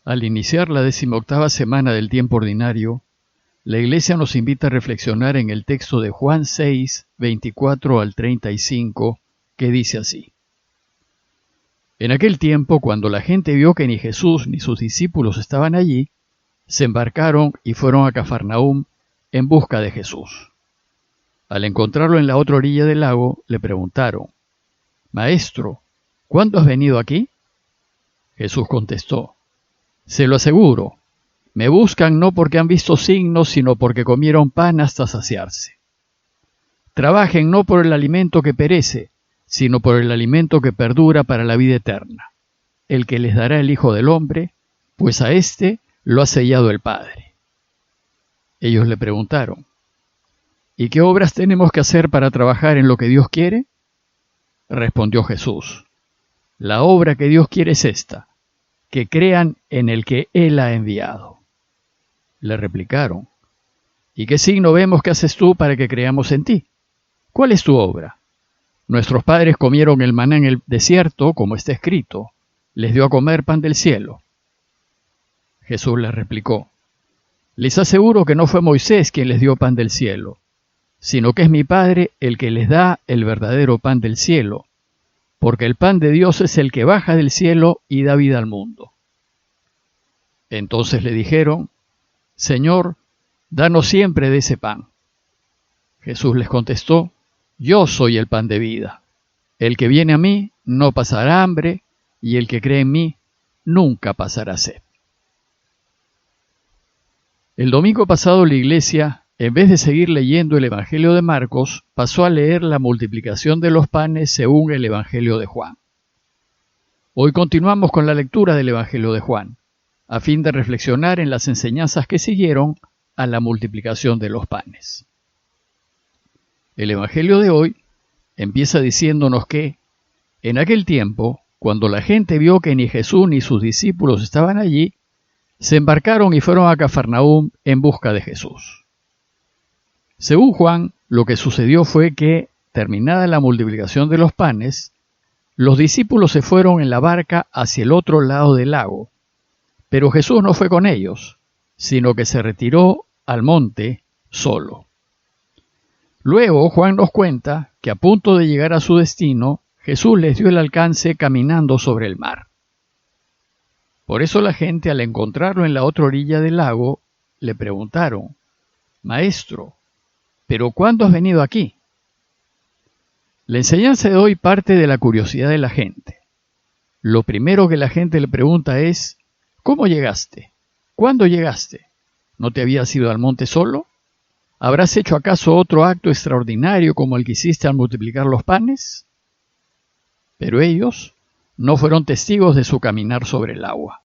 Al iniciar la 18ª semana del tiempo ordinario, la Iglesia nos invita a reflexionar en el texto de Juan 6, 24 al 35, que dice así. En aquel tiempo, cuando la gente vio que ni Jesús ni sus discípulos estaban allí, se embarcaron y fueron a Cafarnaúm en busca de Jesús. Al encontrarlo en la otra orilla del lago, le preguntaron, «Maestro, ¿cuándo has venido aquí?» Jesús contestó, «Se lo aseguro, me buscan no porque han visto signos, sino porque comieron pan hasta saciarse. Trabajen no por el alimento que perece, sino por el alimento que perdura para la vida eterna, el que les dará el Hijo del Hombre, pues a éste lo ha sellado el Padre». Ellos le preguntaron, «¿Y qué obras tenemos que hacer para trabajar en lo que Dios quiere?» Respondió Jesús, «La obra que Dios quiere es esta, que crean en el que Él ha enviado». Le replicaron, «¿Y qué signo vemos que haces tú para que creamos en ti? ¿Cuál es tu obra? Nuestros padres comieron el maná en el desierto, como está escrito, les dio a comer pan del cielo». Jesús les replicó, «Les aseguro que no fue Moisés quien les dio pan del cielo, sino que es mi Padre el que les da el verdadero pan del cielo, porque el pan de Dios es el que baja del cielo y da vida al mundo». Entonces le dijeron, «Señor, danos siempre de ese pan». Jesús les contestó, «Yo soy el pan de vida. El que viene a mí no pasará hambre, y el que cree en mí nunca pasará sed». El domingo pasado la Iglesia, en vez de seguir leyendo el Evangelio de Marcos, pasó a leer la multiplicación de los panes según el Evangelio de Juan. Hoy continuamos con la lectura del Evangelio de Juan, a fin de reflexionar en las enseñanzas que siguieron a la multiplicación de los panes. El Evangelio de hoy empieza diciéndonos que, en aquel tiempo, cuando la gente vio que ni Jesús ni sus discípulos estaban allí, se embarcaron y fueron a Cafarnaúm en busca de Jesús. Según Juan, lo que sucedió fue que, terminada la multiplicación de los panes, los discípulos se fueron en la barca hacia el otro lado del lago, pero Jesús no fue con ellos, sino que se retiró al monte solo. Luego Juan nos cuenta que a punto de llegar a su destino, Jesús les dio el alcance caminando sobre el mar. Por eso la gente, al encontrarlo en la otra orilla del lago, le preguntaron, «Maestro, ¿pero cuándo has venido aquí?» La enseñanza de hoy parte de la curiosidad de la gente. Lo primero que la gente le pregunta es, «¿Cómo llegaste? ¿Cuándo llegaste? ¿No te habías ido al monte solo? ¿Habrás hecho acaso otro acto extraordinario como el que hiciste al multiplicar los panes?» Pero ellos no fueron testigos de su caminar sobre el agua.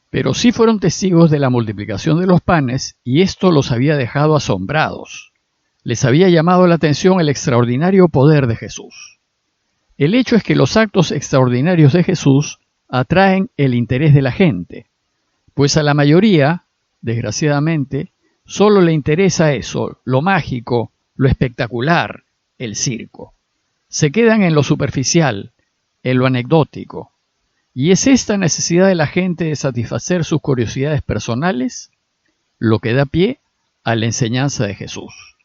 Pero sí fueron testigos de la multiplicación de los panes, y esto los había dejado asombrados. Les había llamado la atención el extraordinario poder de Jesús. El hecho es que los actos extraordinarios de Jesús atraen el interés de la gente, pues a la mayoría, desgraciadamente, solo le interesa eso, lo mágico, lo espectacular, el circo. Se quedan en lo superficial, en lo anecdótico. Y es esta necesidad de la gente de satisfacer sus curiosidades personales lo que da pie a la enseñanza de Jesús.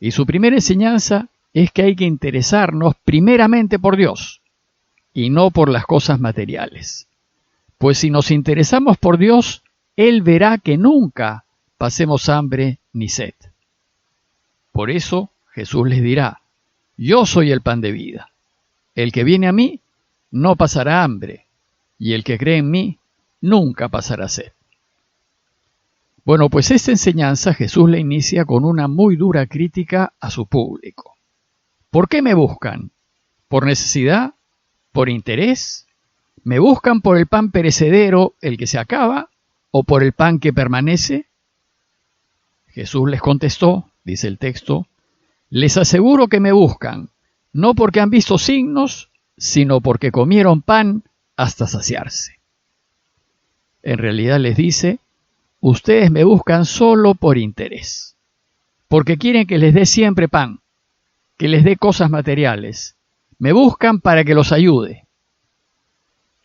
Y su primera enseñanza es que hay que interesarnos primeramente por Dios y no por las cosas materiales. Pues si nos interesamos por Dios, Él verá que nunca pasemos hambre ni sed. Por eso Jesús les dirá, «Yo soy el pan de vida. El que viene a mí no pasará hambre, y el que cree en mí nunca pasará sed». Bueno, pues esta enseñanza Jesús la inicia con una muy dura crítica a su público. ¿Por qué me buscan? ¿Por necesidad? ¿Por interés? ¿Me buscan por el pan perecedero, el que se acaba, o por el pan que permanece? Jesús les contestó, dice el texto, «Les aseguro que me buscan, no porque han visto signos, sino porque comieron pan hasta saciarse». En realidad les dice, ustedes me buscan solo por interés, porque quieren que les dé siempre pan, que les dé cosas materiales. Me buscan para que los ayude.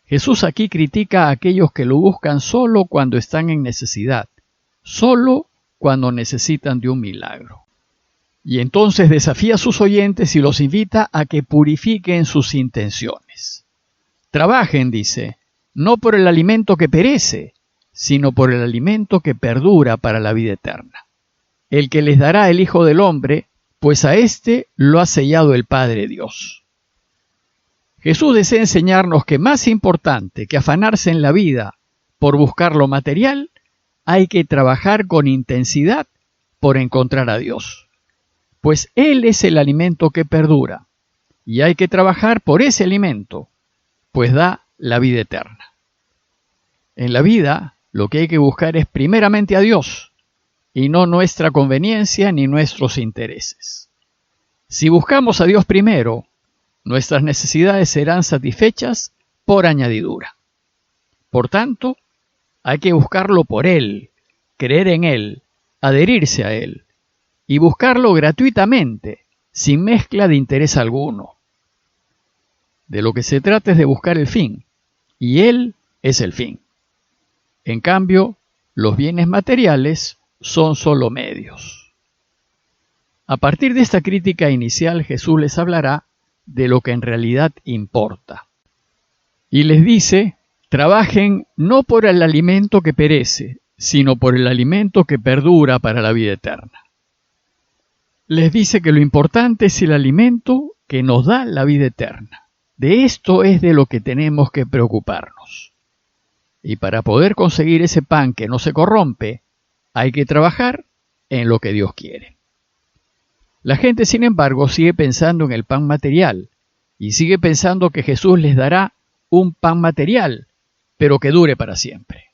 Jesús aquí critica a aquellos que lo buscan solo cuando están en necesidad, solo cuando necesitan de un milagro. Y entonces desafía a sus oyentes y los invita a que purifiquen sus intenciones. Trabajen, dice, no por el alimento que perece, sino por el alimento que perdura para la vida eterna, el que les dará el Hijo del Hombre, pues a éste lo ha sellado el Padre Dios. Jesús desea enseñarnos que más importante que afanarse en la vida por buscar lo material, hay que trabajar con intensidad por encontrar a Dios, pues Él es el alimento que perdura, y hay que trabajar por ese alimento, pues da la vida eterna. En la vida, lo que hay que buscar es primeramente a Dios, y no nuestra conveniencia ni nuestros intereses. Si buscamos a Dios primero, nuestras necesidades serán satisfechas por añadidura. Por tanto, hay que buscarlo por Él, creer en Él, adherirse a Él, y buscarlo gratuitamente, sin mezcla de interés alguno. De lo que se trata es de buscar el fin, y Él es el fin. En cambio, los bienes materiales son solo medios. A partir de esta crítica inicial, Jesús les hablará de lo que en realidad importa. Y les dice, trabajen no por el alimento que perece, sino por el alimento que perdura para la vida eterna. Les dice que lo importante es el alimento que nos da la vida eterna. De esto es de lo que tenemos que preocuparnos. Y para poder conseguir ese pan que no se corrompe, hay que trabajar en lo que Dios quiere. La gente, sin embargo, sigue pensando en el pan material y sigue pensando que Jesús les dará un pan material, pero que dure para siempre.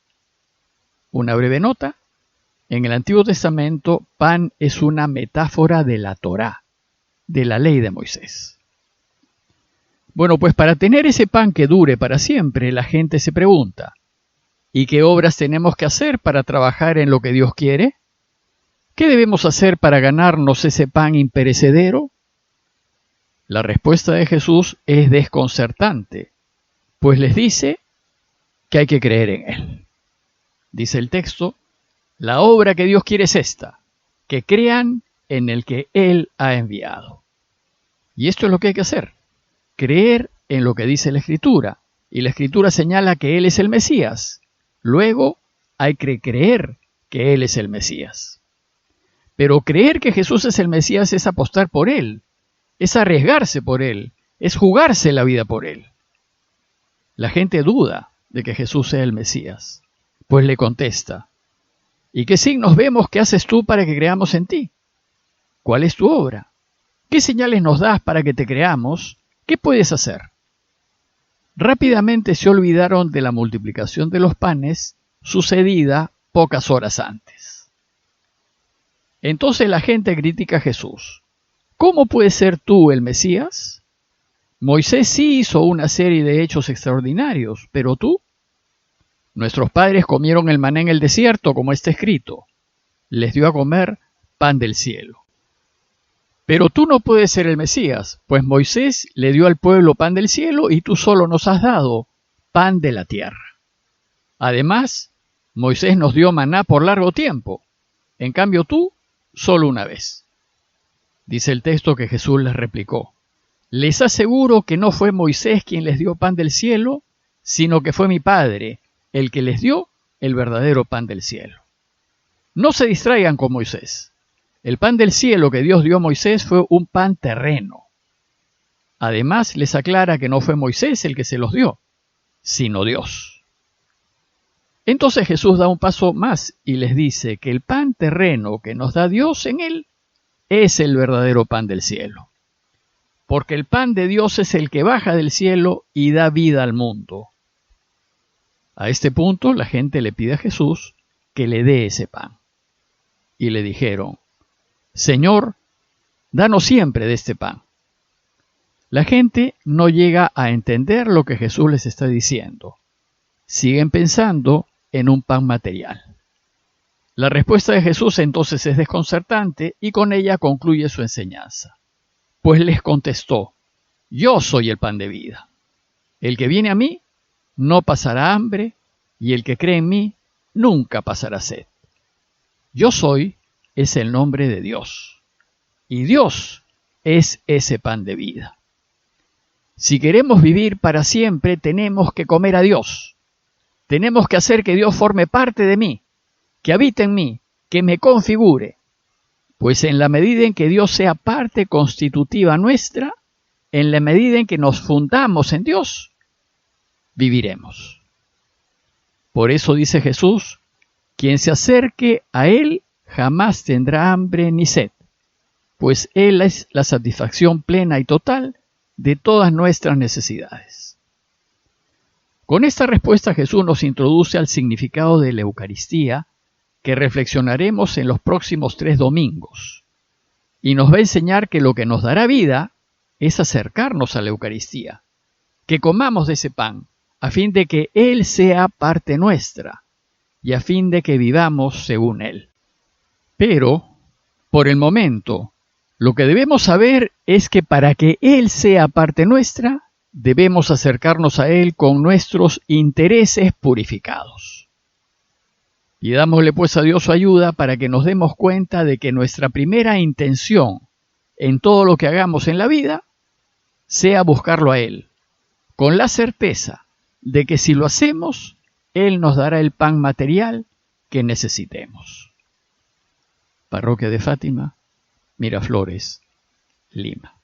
Una breve nota. En el Antiguo Testamento, pan es una metáfora de la Torá, de la ley de Moisés. Bueno, pues para tener ese pan que dure para siempre, la gente se pregunta, ¿y qué obras tenemos que hacer para trabajar en lo que Dios quiere? ¿Qué debemos hacer para ganarnos ese pan imperecedero? La respuesta de Jesús es desconcertante, pues les dice que hay que creer en Él. Dice el texto, la obra que Dios quiere es esta, que crean en el que Él ha enviado. Y esto es lo que hay que hacer, creer en lo que dice la Escritura, y la Escritura señala que Él es el Mesías. Luego hay que creer que Él es el Mesías. Pero creer que Jesús es el Mesías es apostar por Él, es arriesgarse por Él, es jugarse la vida por Él. La gente duda de que Jesús sea el Mesías, pues le contesta, ¿y qué signos vemos que haces tú para que creamos en ti? ¿Cuál es tu obra? ¿Qué señales nos das para que te creamos? ¿Qué puedes hacer? Rápidamente se olvidaron de la multiplicación de los panes sucedida pocas horas antes. Entonces la gente critica a Jesús. ¿Cómo puedes ser tú el Mesías? Moisés sí hizo una serie de hechos extraordinarios, pero tú. Nuestros padres comieron el maná en el desierto, como está escrito. Les dio a comer pan del cielo. Pero tú no puedes ser el Mesías, pues Moisés le dio al pueblo pan del cielo y tú solo nos has dado pan de la tierra. Además, Moisés nos dio maná por largo tiempo, en cambio tú, solo una vez. Dice el texto que Jesús les replicó, les aseguro que no fue Moisés quien les dio pan del cielo, sino que fue mi Padre, el que les dio el verdadero pan del cielo. No se distraigan con Moisés. El pan del cielo que Dios dio a Moisés fue un pan terreno. Además, les aclara que no fue Moisés el que se los dio, sino Dios. Entonces Jesús da un paso más y les dice que el pan terreno que nos da Dios en él es el verdadero pan del cielo. Porque el pan de Dios es el que baja del cielo y da vida al mundo. A este punto la gente le pide a Jesús que le dé ese pan. Y le dijeron, Señor, danos siempre de este pan. La gente no llega a entender lo que Jesús les está diciendo. Siguen pensando en un pan material. La respuesta de Jesús entonces es desconcertante y con ella concluye su enseñanza. Pues les contestó, yo soy el pan de vida. El que viene a mí no pasará hambre, y el que cree en mí nunca pasará sed. Yo soy es el nombre de Dios, y Dios es ese pan de vida. Si queremos vivir para siempre, tenemos que comer a Dios. Tenemos que hacer que Dios forme parte de mí, que habite en mí, que me configure. Pues en la medida en que Dios sea parte constitutiva nuestra, en la medida en que nos fundamos en Dios, viviremos. Por eso dice Jesús, quien se acerque a Él jamás tendrá hambre ni sed, pues Él es la satisfacción plena y total de todas nuestras necesidades. Con esta respuesta Jesús nos introduce al significado de la Eucaristía, que reflexionaremos en los próximos 3 domingos, y nos va a enseñar que lo que nos dará vida es acercarnos a la Eucaristía, que comamos de ese pan, a fin de que Él sea parte nuestra, y a fin de que vivamos según Él. Pero, por el momento, lo que debemos saber es que para que Él sea parte nuestra, debemos acercarnos a Él con nuestros intereses purificados. Pidámosle pues a Dios su ayuda para que nos demos cuenta de que nuestra primera intención en todo lo que hagamos en la vida sea buscarlo a Él, con la certeza de que si lo hacemos, Él nos dará el pan material que necesitemos. Parroquia de Fátima, Miraflores, Lima.